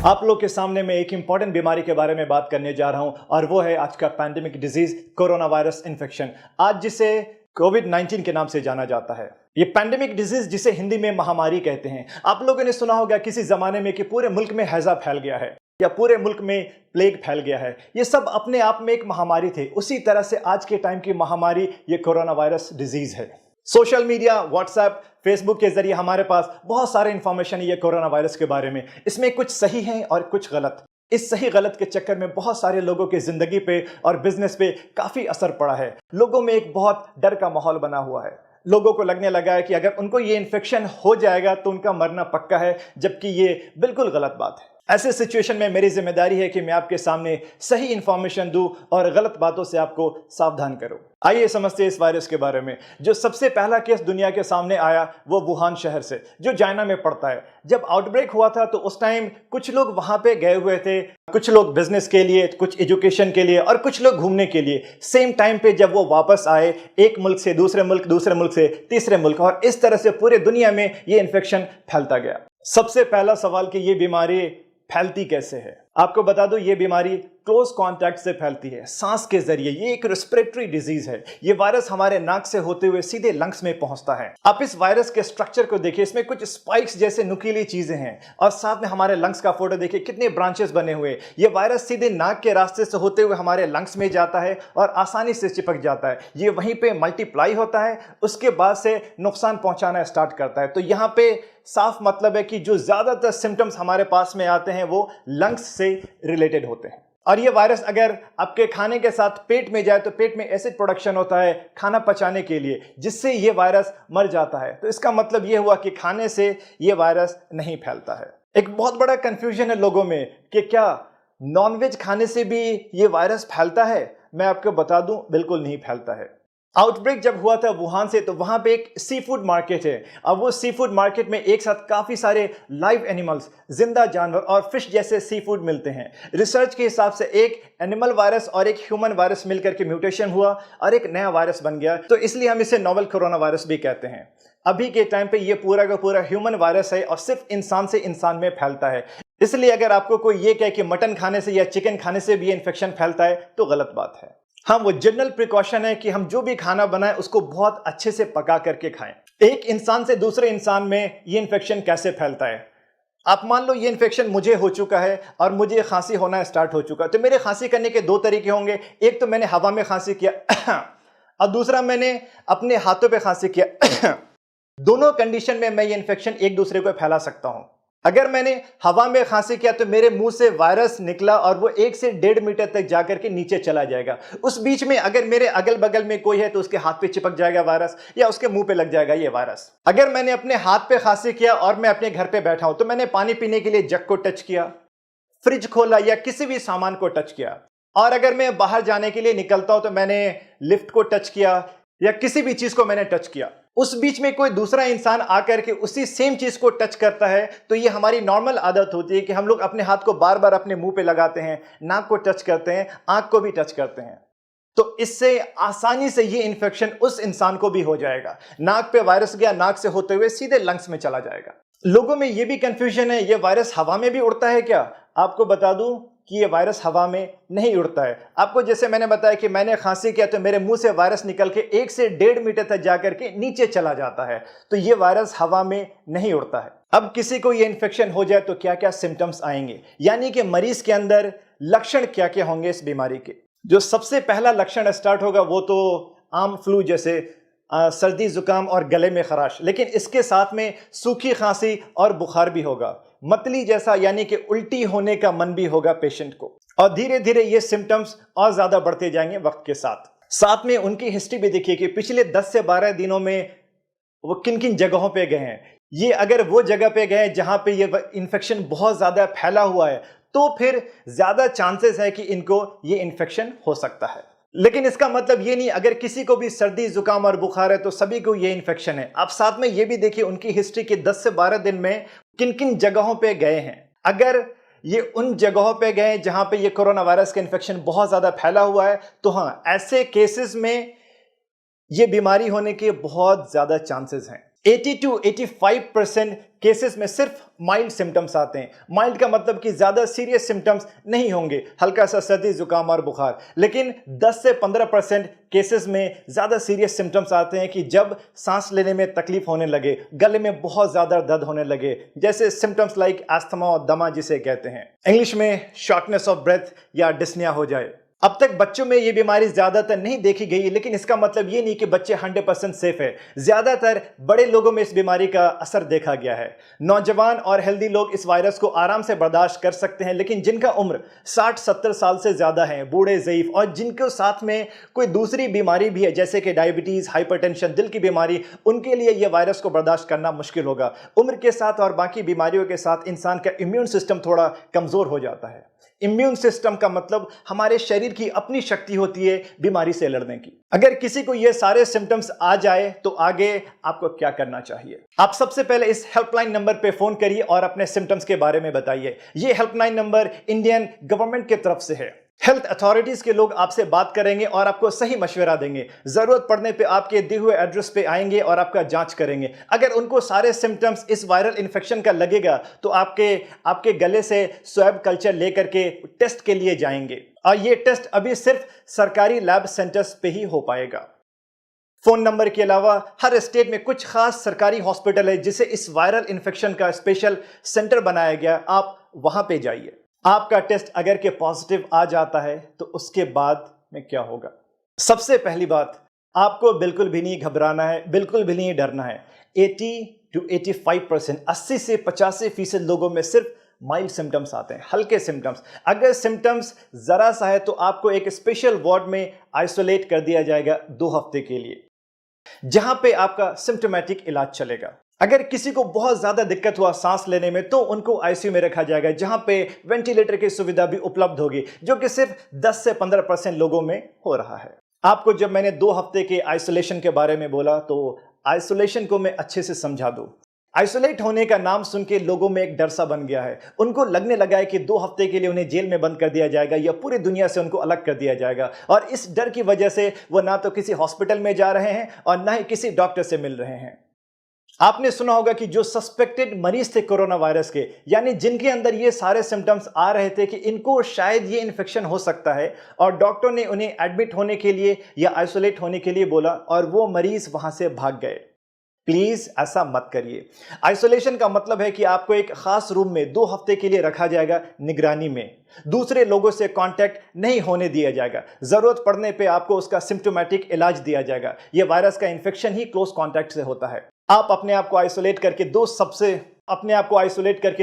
आप लोग के सामने मैं एक इंपॉर्टेंट बीमारी के बारे में बात करने जा रहा हूं और वो है आज का pandemic disease corona virus infection, आज जिसे कोविड-19 के नाम से जाना जाता है। ये पैंडेमिक डिजीज जिसे हिंदी में महामारी कहते हैं। आप लोगों ने सुना होगा किसी जमाने में कि पूरे मुल्क में हैजा फैल गया है या पूरे मुल्क में प्लेग फैल गया है। ये सब अपने आप में एक महामारी थे। उसी तरह से आज के टाइम की महामारी ये कोरोना वायरस डिजीज है। सोशल मीडिया, व्हाट्सएप, फेसबुक के जरिए हमारे पास बहुत सारे इंफॉर्मेशन है ये कोरोना वायरस के बारे में। इसमें कुछ सही है और कुछ गलत। इस सही गलत के चक्कर में बहुत सारे लोगों की जिंदगी पे और बिजनेस पे काफी असर पड़ा है। लोगों में एक बहुत डर का माहौल बना हुआ है। लोगों को लगने लगा है कि अगर उनको ये इन्फेक्शन हो जाएगा तो उनका मरना पक्का है, जबकि ये बिल्कुल गलत बात है। ऐसे सिचुएशन में मेरी जिम्मेदारी है कि मैं आपके सामने सही इंफॉर्मेशन दूं और गलत बातों से आपको सावधान करूं। आइए समझते हैं इस वायरस के बारे में। जो सबसे पहला केस दुनिया के सामने आया वो वुहान शहर से, जो चाइना में पड़ता है। जब आउटब्रेक हुआ था तो उस टाइम कुछ लोग वहां पे गए हुए थे, कुछ लोग बिजनेस के लिए, कुछ एजुकेशन के लिए और कुछ लोग घूमने के लिए। सेम टाइम पे जब वो वापस आए, एक मुल्क से दूसरे मुल्क से तीसरे मुल्क, और इस तरह से पूरे दुनिया में ये इन्फेक्शन फैलता गया। सबसे पहला सवाल कि ये बीमारी फैलती कैसे है। आपको बता दो, ये बीमारी क्लोज कांटेक्ट से फैलती है, सांस के जरिए। ये एक रेस्पिरेटरी डिजीज है। ये वायरस हमारे नाक से होते हुए सीधे लंग्स में पहुंचता है। आप इस वायरस के स्ट्रक्चर को देखिए, इसमें कुछ स्पाइक्स जैसे नुकीली चीजें हैं और साथ में हमारे लंग्स का फोटो देखिए, कितने ब्रांचेस बने हुए। ये वायरस सीधे नाक के रास्ते से होते हुए हमारे लंग्स में जाता है और आसानी से चिपक जाता है। ये वहीं पे मल्टीप्लाई होता है, उसके बाद से नुकसान पहुंचाना स्टार्ट करता है। तो यहाँ पे साफ मतलब है कि जो ज्यादातर सिम्टम्स हमारे पास में आते हैं वो लंग्स से रिलेटेड होते हैं। और ये वायरस अगर आपके खाने के साथ पेट में जाए तो पेट में एसिड प्रोडक्शन होता है खाना पचाने के लिए, जिससे ये वायरस मर जाता है। तो इसका मतलब ये हुआ कि खाने से ये वायरस नहीं फैलता है। एक बहुत बड़ा कंफ्यूजन है लोगों में कि क्या नॉनवेज खाने से भी ये वायरस फैलता है। मैं आपको बता दूं, बिल्कुल नहीं फैलता है। आउटब्रेक जब हुआ था वुहान से, तो वहां पे एक सी फूड मार्केट है। अब वो सी फूड मार्केट में एक साथ काफी सारे लाइव एनिमल्स, जिंदा जानवर और फिश जैसे सी फूड मिलते हैं। रिसर्च के हिसाब से एक एनिमल वायरस और एक ह्यूमन वायरस मिलकर के म्यूटेशन हुआ और एक नया वायरस बन गया। तो इसलिए हम इसे नोवेल कोरोना वायरस भी कहते हैं। अभी के टाइम पे ये पूरा का पूरा ह्यूमन वायरस है और सिर्फ इंसान से इंसान में फैलता है। इसलिए अगर आपको कोई ये कहे कि मटन खाने से या चिकन खाने से भी ये इन्फेक्शन फैलता है तो गलत बात है। हाँ, वो जनरल प्रिकॉशन है कि हम जो भी खाना बनाएं उसको बहुत अच्छे से पका करके खाएं। एक इंसान से दूसरे इंसान में ये इन्फेक्शन कैसे फैलता है। आप मान लो ये इन्फेक्शन मुझे हो चुका है और मुझे खांसी होना स्टार्ट हो चुका है, तो मेरे खांसी करने के दो तरीके होंगे। एक तो मैंने हवा में खांसी किया और दूसरा मैंने अपने हाथों पे खांसी किया। दोनों कंडीशन में मैं ये इन्फेक्शन एक दूसरे को फैला सकता हूं। अगर मैंने हवा में खांसी किया तो मेरे मुंह से वायरस निकला और वो 1 से 1.5 मीटर तक जाकर के नीचे चला जाएगा। उस बीच में अगर मेरे अगल बगल में कोई है तो उसके हाथ पे चिपक जाएगा वायरस या उसके मुंह पे लग जाएगा ये वायरस। अगर मैंने अपने हाथ पे खांसी किया और मैं अपने घर पे बैठा हूं तो मैंने पानी पीने के लिए जग को टच किया, फ्रिज खोला या किसी भी सामान को टच किया, और अगर मैं बाहर जाने के लिए निकलता हूं तो मैंने लिफ्ट को टच किया या किसी भी चीज को मैंने टच किया, उस बीच में कोई दूसरा इंसान आकर के उसी सेम चीज को टच करता है, तो ये हमारी नॉर्मल आदत होती है कि हम लोग अपने हाथ को बार बार अपने मुंह पे लगाते हैं, नाक को टच करते हैं, आंख को भी टच करते हैं। तो इससे आसानी से ये इन्फेक्शन उस इंसान को भी हो जाएगा। नाक पे वायरस गया, नाक से होते हुए सीधे लंग्स में चला जाएगा। लोगों में ये भी कंफ्यूजन है, ये वायरस हवा में भी उड़ता है क्या। आपको बता दूं कि ये वायरस हवा में नहीं उड़ता है। आपको जैसे मैंने बताया कि मैंने खांसी किया तो मेरे मुंह से वायरस निकल के 1 से 1.5 मीटर तक जाकर के नीचे चला जाता है। तो ये वायरस हवा में नहीं उड़ता है। अब किसी को ये इन्फेक्शन हो जाए तो क्या क्या सिम्टम्स आएंगे, यानी कि मरीज के अंदर लक्षण क्या क्या होंगे इस बीमारी के। जो सबसे पहला लक्षण स्टार्ट होगा वो तो आम फ्लू जैसे सर्दी जुकाम और गले में खराश, लेकिन इसके साथ में सूखी खांसी और बुखार भी होगा। मतली जैसा यानी कि उल्टी होने का मन भी होगा पेशेंट को, और धीरे धीरे ये सिम्टम्स और ज्यादा बढ़ते जाएंगे वक्त के साथ। साथ में उनकी हिस्ट्री भी देखिए कि पिछले 10 से 12 दिनों में वो किन किन जगहों पे गए हैं। ये अगर वो जगह पे गए जहां पे ये इन्फेक्शन बहुत ज्यादा फैला हुआ है तो फिर ज्यादा चांसेस है कि इनको ये इन्फेक्शन हो सकता है। लेकिन इसका मतलब ये नहीं अगर किसी को भी सर्दी जुकाम और बुखार है तो सभी को ये इन्फेक्शन है। आप साथ में ये भी देखिए उनकी हिस्ट्री के 10 से 12 दिन में किन किन जगहों पे गए हैं। अगर ये उन जगहों पे गए जहां पे ये कोरोना वायरस का इन्फेक्शन बहुत ज्यादा फैला हुआ है तो हाँ, ऐसे केसेस में ये बीमारी होने के बहुत ज्यादा चांसेस हैं। 80 to 85% केसेस में सिर्फ माइल्ड सिम्टम्स आते हैं। माइल्ड का मतलब कि ज़्यादा सीरियस सिम्टम्स नहीं होंगे, हल्का सा सर्दी जुकाम और बुखार। लेकिन 10 से 15% केसेस में ज़्यादा सीरियस सिम्टम्स आते हैं कि जब सांस लेने में तकलीफ होने लगे, गले में बहुत ज़्यादा दर्द होने लगे, जैसे सिम्टम्स लाइक एस्थमा और दमा जिसे कहते हैं, इंग्लिश में शॉर्टनेस ऑफ ब्रेथ या डिस्निया हो जाए। अब तक बच्चों में ये बीमारी ज्यादातर नहीं देखी गई, लेकिन इसका मतलब ये नहीं कि बच्चे 100% सेफ है। ज्यादातर बड़े लोगों में इस बीमारी का असर देखा गया है। नौजवान और हेल्दी लोग इस वायरस को आराम से बर्दाश्त कर सकते हैं, लेकिन जिनका उम्र 60-70 साल से ज्यादा है, बूढ़े, ज़ईफ और जिनको साथ में कोई दूसरी बीमारी भी है जैसे कि डायबिटीज, हाइपरटेंशन, दिल की बीमारी, उनके लिए यह वायरस को बर्दाश्त करना मुश्किल होगा। उम्र के साथ और बाकी बीमारियों के साथ इंसान का इम्यून सिस्टम थोड़ा कमजोर हो जाता है। इम्यून सिस्टम का मतलब हमारे शरीर की अपनी शक्ति होती है बीमारी से लड़ने की। अगर किसी को ये सारे सिम्टम्स आ जाए तो आगे आपको क्या करना चाहिए? आप सबसे पहले इस हेल्पलाइन नंबर पे फोन करिए और अपने सिम्टम्स के बारे में बताइए। ये हेल्पलाइन नंबर इंडियन गवर्नमेंट की तरफ से है। हेल्थ अथॉरिटीज के लोग आपसे बात करेंगे और आपको सही मशवरा देंगे। जरूरत पड़ने पे आपके दिए हुए एड्रेस पे आएंगे और आपका जांच करेंगे। अगर उनको सारे सिम्टम्स इस वायरल इन्फेक्शन का लगेगा तो आपके गले से स्वैब कल्चर लेकर के टेस्ट के लिए जाएंगे, और ये टेस्ट अभी सिर्फ सरकारी लैब सेंटर्स पे ही हो पाएगा। फोन नंबर के अलावा हर स्टेट में कुछ खास सरकारी हॉस्पिटल है जिसे इस वायरल इन्फेक्शन का स्पेशल सेंटर बनाया गया, आप वहां पे जाइए। आपका टेस्ट अगर के पॉजिटिव आ जाता है तो उसके बाद में क्या होगा? सबसे पहली बात, आपको बिल्कुल भी नहीं घबराना है, बिल्कुल भी नहीं डरना है। 80 to 85%, 80 से 85% लोगों में सिर्फ माइल्ड सिम्टम्स आते हैं, हल्के सिम्टम्स। अगर सिम्टम्स जरा सा है तो आपको एक स्पेशल वार्ड में आइसोलेट कर दिया जाएगा 2 हफ्ते के लिए, जहां पे आपका सिम्टोमेटिक इलाज चलेगा। अगर किसी को बहुत ज्यादा दिक्कत हुआ सांस लेने में तो उनको आईसीयू में रखा जाएगा, जहां पे वेंटिलेटर की सुविधा भी उपलब्ध होगी, जो कि सिर्फ 10 से 15% लोगों में हो रहा है। आपको जब मैंने 2 हफ्ते के आइसोलेशन के बारे में बोला तो आइसोलेशन को मैं अच्छे से समझा दूं। आइसोलेट होने का नाम सुन के लोगों में एक डर सा बन गया है। उनको लगने लगा है कि 2 हफ्ते के लिए उन्हें जेल में बंद कर दिया जाएगा या पूरी दुनिया से उनको अलग कर दिया जाएगा, और इस डर की वजह से वो ना तो किसी हॉस्पिटल में जा रहे हैं और ना ही किसी डॉक्टर से मिल रहे हैं। आपने सुना होगा कि जो सस्पेक्टेड मरीज थे कोरोना वायरस के, यानी जिनके अंदर ये सारे सिम्टम्स आ रहे थे कि इनको शायद ये इन्फेक्शन हो सकता है, और डॉक्टर ने उन्हें एडमिट होने के लिए या आइसोलेट होने के लिए बोला और वो मरीज वहां से भाग गए। प्लीज ऐसा मत करिए। आइसोलेशन का मतलब है कि आपको एक खास रूम में 2 हफ्ते के लिए रखा जाएगा, निगरानी में। दूसरे लोगों से कांटेक्ट नहीं होने दिया जाएगा। जरूरत पड़ने पे आपको उसका सिम्टोमेटिक इलाज दिया जाएगा। यह वायरस का इन्फेक्शन ही क्लोज कांटेक्ट से होता है। आप अपने आप को आइसोलेट करके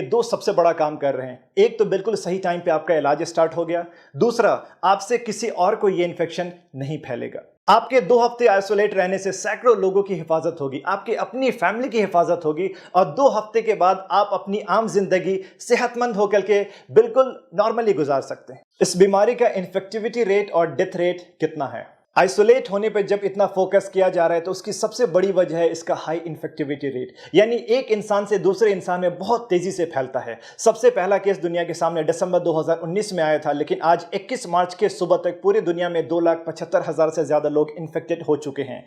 दो सबसे बड़ा काम कर रहे हैं। एक तो बिल्कुल सही टाइम पे आपका इलाज स्टार्ट हो गया, दूसरा आपसे किसी और को यह इन्फेक्शन नहीं फैलेगा। आपके 2 हफ्ते आइसोलेट रहने से सैकड़ों लोगों की हिफाजत होगी, आपकी अपनी फैमिली की हिफाजत होगी, और 2 हफ्ते के बाद आप अपनी आम जिंदगी सेहतमंद होकर के बिल्कुल नॉर्मली गुजार सकते हैं। इस बीमारी का इन्फेक्टिविटी रेट और डेथ रेट कितना है? आइसोलेट होने पर जब इतना फोकस किया जा रहा है तो उसकी सबसे बड़ी वजह है इसका हाई इन्फेक्टिविटी रेट, यानी एक इंसान से दूसरे इंसान में बहुत तेजी से फैलता है। सबसे पहला केस दुनिया के सामने दिसंबर 2019 में आया था, लेकिन आज 21 मार्च के सुबह तक पूरी दुनिया में 2,75,000 से ज्यादा लोग इन्फेक्टेड हो चुके हैं।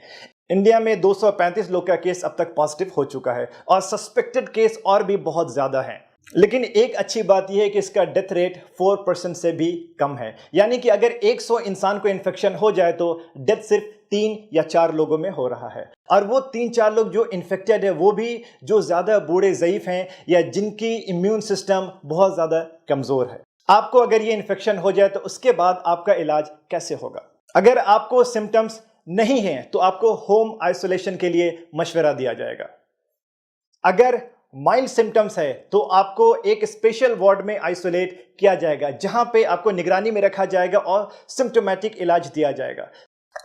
इंडिया में 235 लोग का केस अब तक पॉजिटिव हो चुका है, और सस्पेक्टेड केस और भी बहुत ज्यादा हैं। लेकिन एक अच्छी बात यह है कि इसका डेथ रेट 4% से भी कम है, यानी कि अगर 100 इंसान को इन्फेक्शन हो जाए तो डेथ सिर्फ 3 या 4 लोगों में हो रहा है। और वो 3-4 लोग जो इन्फेक्टेड है वो भी जो ज्यादा बूढ़े, ज़ईफ हैं या जिनकी इम्यून सिस्टम बहुत ज्यादा कमजोर है। आपको अगर ये इन्फेक्शन हो जाए तो उसके बाद आपका इलाज कैसे होगा? अगर आपको सिम्टम्स नहीं है तो आपको होम आइसोलेशन के लिए मशवरा दिया जाएगा। अगर माइल्ड सिम्टम्स है तो आपको एक स्पेशल वार्ड में आइसोलेट किया जाएगा, जहां पे आपको निगरानी में रखा जाएगा और सिम्टोमेटिक इलाज दिया जाएगा।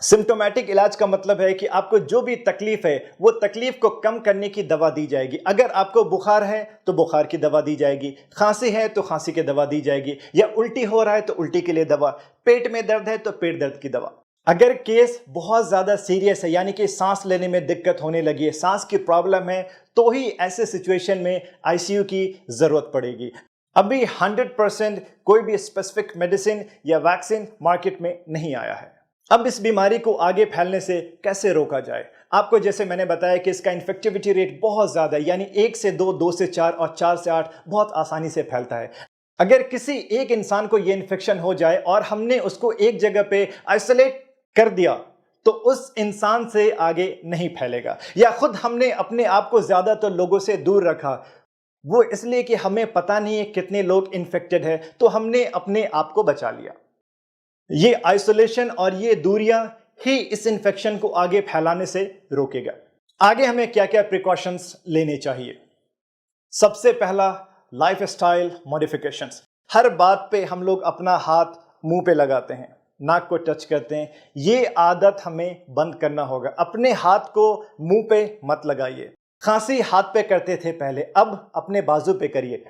सिम्टोमेटिक इलाज का मतलब है कि आपको जो भी तकलीफ है वो तकलीफ को कम करने की दवा दी जाएगी। अगर आपको बुखार है तो बुखार की दवा दी जाएगी, खांसी है तो खांसी की दवा दी जाएगी, या उल्टी हो रहा है तो उल्टी के लिए दवा, पेट में दर्द है तो पेट दर्द की दवा। अगर केस बहुत ज्यादा सीरियस है, यानी कि सांस लेने में दिक्कत होने लगी है, सांस की प्रॉब्लम है, तो ही ऐसे सिचुएशन में आईसीयू की जरूरत पड़ेगी। अभी 100% कोई भी स्पेसिफिक मेडिसिन या वैक्सीन मार्केट में नहीं आया है। अब इस बीमारी को आगे फैलने से कैसे रोका जाए? आपको जैसे मैंने बताया कि इसका इन्फेक्टिविटी रेट बहुत ज़्यादा है, यानी 1 से 2, 2 से 4 और 4 से 8 बहुत आसानी से फैलता है। अगर किसी एक इंसान को ये इन्फेक्शन हो जाए और हमने उसको एक जगह पे आइसोलेट कर दिया तो उस इंसान से आगे नहीं फैलेगा। या खुद हमने अपने आप को ज़्यादातर लोगों से दूर रखा, वो इसलिए कि हमें पता नहीं है कितने लोग इन्फेक्टेड है, तो हमने अपने आप को बचा लिया। ये आइसोलेशन और ये दूरियां ही इस इन्फेक्शन को आगे फैलाने से रोकेगा। आगे हमें क्या क्या प्रिकॉशंस लेने चाहिए? सबसे पहला, लाइफस्टाइल मॉडिफिकेशंस। हर बात पे हम लोग अपना हाथ मुंह पे लगाते हैं, नाक को टच करते हैं। ये आदत हमें बंद करना होगा। अपने हाथ को मुंह पे मत लगाइए। खांसी हाथ पे करते थे पहले, अब अपने बाजू पे करिए।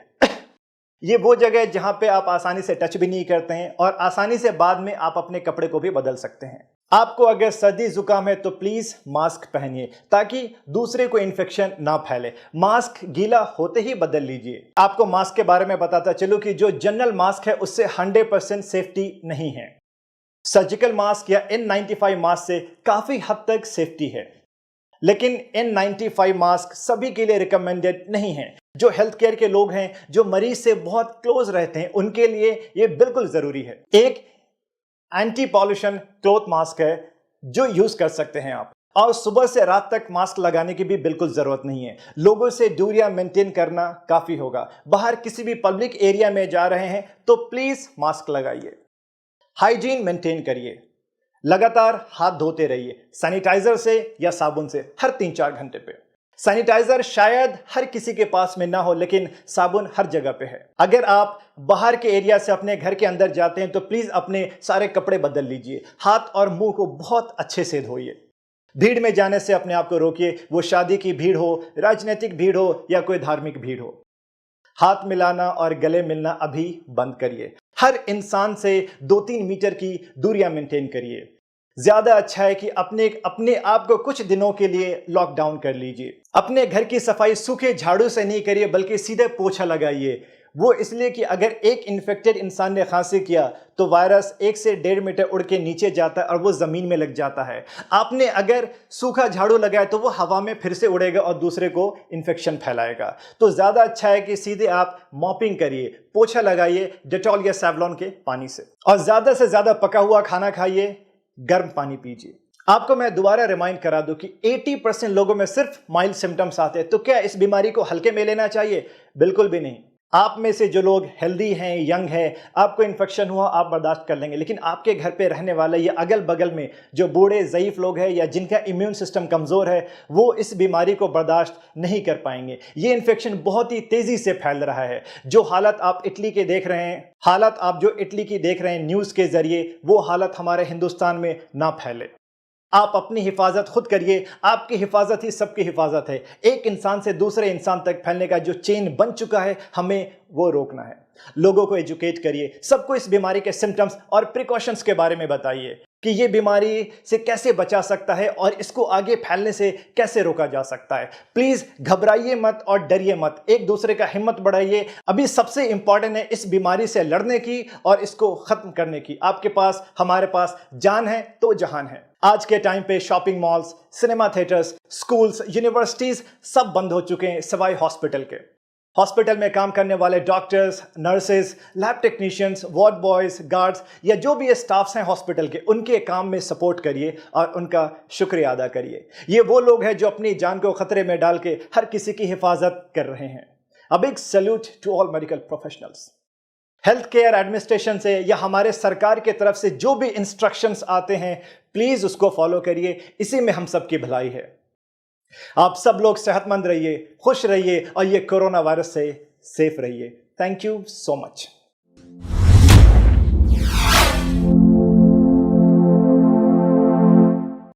ये वो जगह है जहां पे आप आसानी से टच भी नहीं करते हैं और आसानी से बाद में आप अपने कपड़े को भी बदल सकते हैं। आपको अगर सर्दी जुकाम है तो प्लीज मास्क पहनिए ताकि दूसरे को इन्फेक्शन ना फैले। मास्क गीला होते ही बदल लीजिए। आपको मास्क के बारे में बताता चलूं कि जो जनरल मास्क है उससे 100% सेफ्टी नहीं है। सर्जिकल मास्क या N95 मास्क से काफी हद तक सेफ्टी है, लेकिन N95 मास्क सभी के लिए रिकमेंडेड नहीं है। जो हेल्थ केयर के लोग हैं, जो मरीज से बहुत क्लोज रहते हैं, उनके लिए ये बिल्कुल जरूरी है। एक एंटी पॉल्यूशन क्लॉथ मास्क है जो यूज कर सकते हैं आप, और सुबह से रात तक मास्क लगाने की भी बिल्कुल जरूरत नहीं है। लोगों से दूरियां मेंटेन करना काफी होगा। बाहर किसी भी पब्लिक एरिया में जा रहे हैं तो प्लीज मास्क लगाइए। हाइजीन मेंटेन करिए, लगातार हाथ धोते रहिए सैनिटाइजर से या साबुन से हर 3-4 घंटे पे। सैनिटाइजर शायद हर किसी के पास में ना हो, लेकिन साबुन हर जगह पे है। अगर आप बाहर के एरिया से अपने घर के अंदर जाते हैं तो प्लीज अपने सारे कपड़े बदल लीजिए। हाथ और मुंह को बहुत अच्छे से धोइए। भीड़ में जाने से अपने आप को रोकिए, वो शादी की भीड़ हो, राजनीतिक भीड़ हो या कोई धार्मिक भीड़ हो। हाथ मिलाना और गले मिलना अभी बंद करिए। हर इंसान से 2-3 मीटर की दूरियां मेंटेन करिए। ज्यादा अच्छा है कि अपने आप को कुछ दिनों के लिए लॉकडाउन कर लीजिए। अपने घर की सफाई सूखे झाड़ू से नहीं करिए, बल्कि सीधे पोछा लगाइए। वो इसलिए कि अगर एक इन्फेक्टेड इंसान ने खांसी किया तो वायरस 1 से 1.5 मीटर उड़ के नीचे जाता है और वो जमीन में लग जाता है। आपने अगर सूखा झाड़ू लगाया तो वो हवा में फिर से उड़ेगा और दूसरे को इन्फेक्शन फैलाएगा। तो ज्यादा अच्छा है कि सीधे आप मॉपिंग करिए, पोछा लगाइए डेटॉल या सेवलॉन के पानी से, और ज्यादा से ज्यादा पका हुआ खाना खाइए, गर्म पानी पीजिए। आपको मैं दोबारा रिमाइंड करा दूं कि 80% लोगों में सिर्फ माइल्ड सिम्टम्स आते हैं, तो क्या इस बीमारी को हल्के में लेना चाहिए? बिल्कुल भी नहीं। आप में से जो लोग हेल्दी हैं, यंग हैं, आपको इन्फेक्शन हुआ आप बर्दाश्त कर लेंगे, लेकिन आपके घर पे रहने वाले या अगल बगल में जो बूढ़े ज़ईफ लोग हैं या जिनका इम्यून सिस्टम कमज़ोर है, वो इस बीमारी को बर्दाश्त नहीं कर पाएंगे। ये इन्फेक्शन बहुत ही तेज़ी से फैल रहा है। जो हालत आप इटली के देख रहे हैं, न्यूज़ के ज़रिए, वो हालत हमारे हिंदुस्तान में ना फैले। आप अपनी हिफाजत खुद करिए। आपकी हिफाजत ही सबकी हिफाजत है। एक इंसान से दूसरे इंसान तक फैलने का जो चेन बन चुका है, हमें वो रोकना है। लोगों को एजुकेट करिए, सबको इस बीमारी के सिम्टम्स और प्रिकॉशंस के बारे में बताइए कि ये बीमारी से कैसे बचा सकता है और इसको आगे फैलने से कैसे रोका जा सकता है। प्लीज घबराइए मत और डरिए मत, एक दूसरे का हिम्मत बढ़ाइए। अभी सबसे इंपॉर्टेंट है इस बीमारी से लड़ने की और इसको खत्म करने की। आपके पास, हमारे पास जान है तो जहान है। आज के टाइम पे shopping malls, cinema theatres, schools, universities सब बंद हो चुके हैं सिवाय हॉस्पिटल के। हॉस्पिटल में काम करने वाले doctors, nurses, lab technicians, ward boys, guards या जो भी स्टाफ्स हैं हॉस्पिटल के, उनके काम में सपोर्ट करिए और उनका शुक्रिया अदा करिए। ये वो लोग हैं जो अपनी जान को खतरे में डाल के हर किसी की हिफाजत कर रहे हैं। A big salute to all medical professionals. Health care administration से या हमारे सरकार के तरफ से जो भी इंस्ट्रक्शंस आते हैं, प्लीज उसको फॉलो करिए। इसी में हम सबकी भलाई है। आप सब लोग सेहतमंद रहिए, खुश रहिए और ये कोरोना वायरस से सेफ रहिए। Thank you so much.